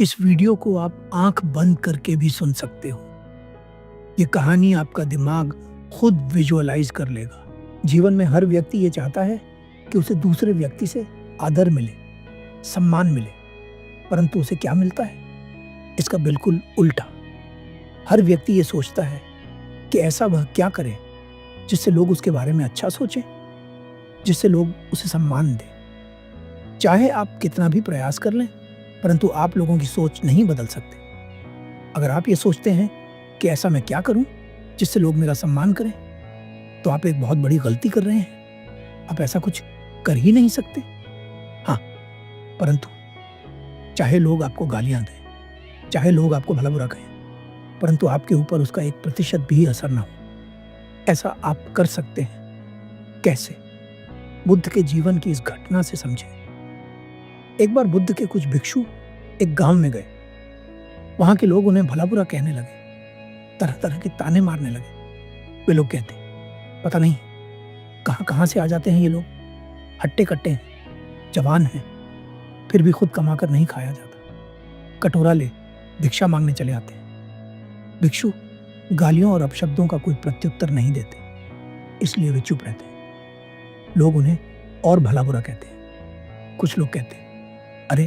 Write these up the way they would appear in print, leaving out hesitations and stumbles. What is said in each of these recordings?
इस वीडियो को आप आंख बंद करके भी सुन सकते हो। ये कहानी आपका दिमाग खुद विजुअलाइज कर लेगा। जीवन में हर व्यक्ति ये चाहता है कि उसे दूसरे व्यक्ति से आदर मिले, सम्मान मिले, परंतु उसे क्या मिलता है? इसका बिल्कुल उल्टा। हर व्यक्ति ये सोचता है कि ऐसा वह क्या करे जिससे लोग उसके बारे में अच्छा सोचें, जिससे लोग उसे सम्मान दें। चाहे आप कितना भी प्रयास कर लें, परंतु आप लोगों की सोच नहीं बदल सकते। अगर आप ये सोचते हैं कि ऐसा मैं क्या करूं जिससे लोग मेरा सम्मान करें, तो आप एक बहुत बड़ी गलती कर रहे हैं। आप ऐसा कुछ कर ही नहीं सकते। हाँ, परंतु चाहे लोग आपको गालियां दें, चाहे लोग आपको भला बुरा कहें, परंतु आपके ऊपर उसका 1% भी असर ना हो, ऐसा आप कर सकते हैं। कैसे? बुद्ध के जीवन की इस घटना से समझें। एक बार बुद्ध के कुछ भिक्षु एक गांव में गए। वहां के लोग उन्हें भला बुरा कहने लगे, तरह तरह के ताने मारने लगे। वे लोग कहते, पता नहीं कहां कहां से आ जाते हैं ये लोग, हट्टे कट्टे हैं, जवान हैं, फिर भी खुद कमाकर नहीं खाया जाता, कटोरा ले भिक्षा मांगने चले आते हैं। भिक्षु गालियों और अपशब्दों का कोई प्रत्युत्तर नहीं देते, इसलिए वे चुप रहते हैं। लोग उन्हें और भला बुरा कहते हैं। कुछ लोग कहते हैं, अरे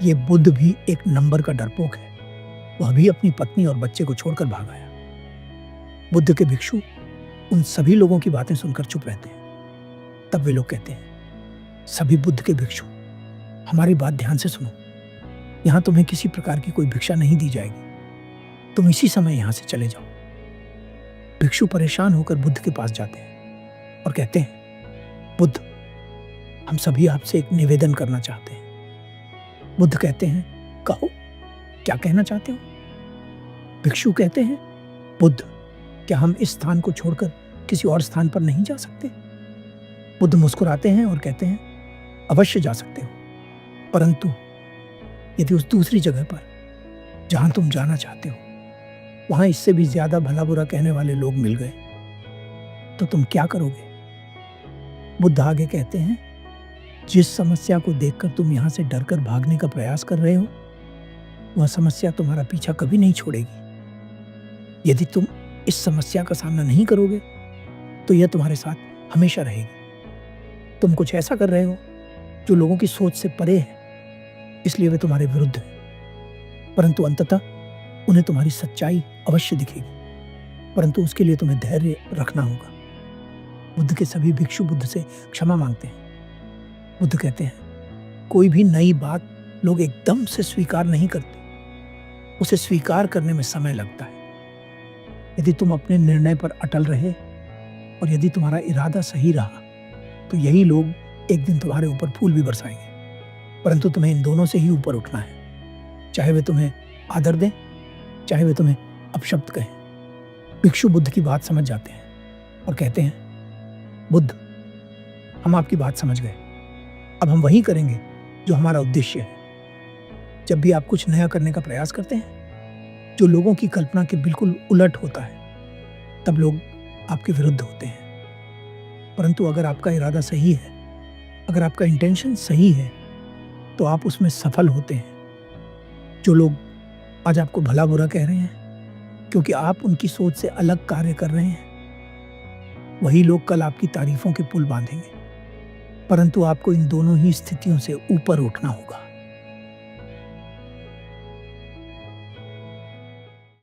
ये बुद्ध भी एक नंबर का डरपोक है, वह भी अपनी पत्नी और बच्चे को छोड़कर भाग आया। बुद्ध के भिक्षु उन सभी लोगों की बातें सुनकर चुप रहते हैं। तब वे लोग कहते हैं, सभी बुद्ध के भिक्षु, हमारी बात ध्यान से सुनो। यहां तुम्हें किसी प्रकार की कोई भिक्षा नहीं दी जाएगी, तुम इसी समय यहां से चले जाओ। भिक्षु परेशान होकर बुद्ध के पास जाते हैं और कहते हैं, बुद्ध, हम सभी आपसे एक निवेदन करना चाहते हैं। बुद्ध कहते हैं, कहो, क्या कहना चाहते हो? भिक्षु कहते हैं, बुद्ध, क्या हम इस स्थान को छोड़कर किसी और स्थान पर नहीं जा सकते? बुद्ध मुस्कुराते हैं और कहते हैं, अवश्य जा सकते हो, परंतु यदि उस दूसरी जगह पर जहां तुम जाना चाहते हो वहां इससे भी ज्यादा भला बुरा कहने वाले लोग मिल गए, तो तुम क्या करोगे? बुद्ध आगे कहते हैं, जिस समस्या को देखकर तुम यहां से डरकर भागने का प्रयास कर रहे हो, वह समस्या तुम्हारा पीछा कभी नहीं छोड़ेगी। यदि तुम इस समस्या का सामना नहीं करोगे तो यह तुम्हारे साथ हमेशा रहेगी। तुम कुछ ऐसा कर रहे हो जो लोगों की सोच से परे है, इसलिए वे तुम्हारे विरुद्ध हैं, परंतु अंततः उन्हें तुम्हारी सच्चाई अवश्य दिखेगी, परंतु उसके लिए तुम्हें धैर्य रखना होगा। बुद्ध के सभी भिक्षु बुद्ध से क्षमा मांगते हैं। बुद्ध कहते हैं, कोई भी नई बात लोग एकदम से स्वीकार नहीं करते, उसे स्वीकार करने में समय लगता है। यदि तुम अपने निर्णय पर अटल रहे और यदि तुम्हारा इरादा सही रहा, तो यही लोग एक दिन तुम्हारे ऊपर फूल भी बरसाएंगे, परंतु तुम्हें इन दोनों से ही ऊपर उठना है। चाहे वे तुम्हें आदर दें, चाहे वे तुम्हें अपशब्द कहें। भिक्षु बुद्ध की बात समझ जाते हैं और कहते हैं, बुद्ध, हम आपकी बात समझ गए, अब हम वही करेंगे जो हमारा उद्देश्य है। जब भी आप कुछ नया करने का प्रयास करते हैं जो लोगों की कल्पना के बिल्कुल उलट होता है, तब लोग आपके विरुद्ध होते हैं। परंतु अगर आपका इरादा सही है, अगर आपका इंटेंशन सही है, तो आप उसमें सफल होते हैं। जो लोग आज आपको भला बुरा कह रहे हैं क्योंकि आप उनकी सोच से अलग कार्य कर रहे हैं, वही लोग कल आपकी तारीफों के पुल बांधेंगे। परंतु आपको इन दोनों ही स्थितियों से ऊपर उठना होगा।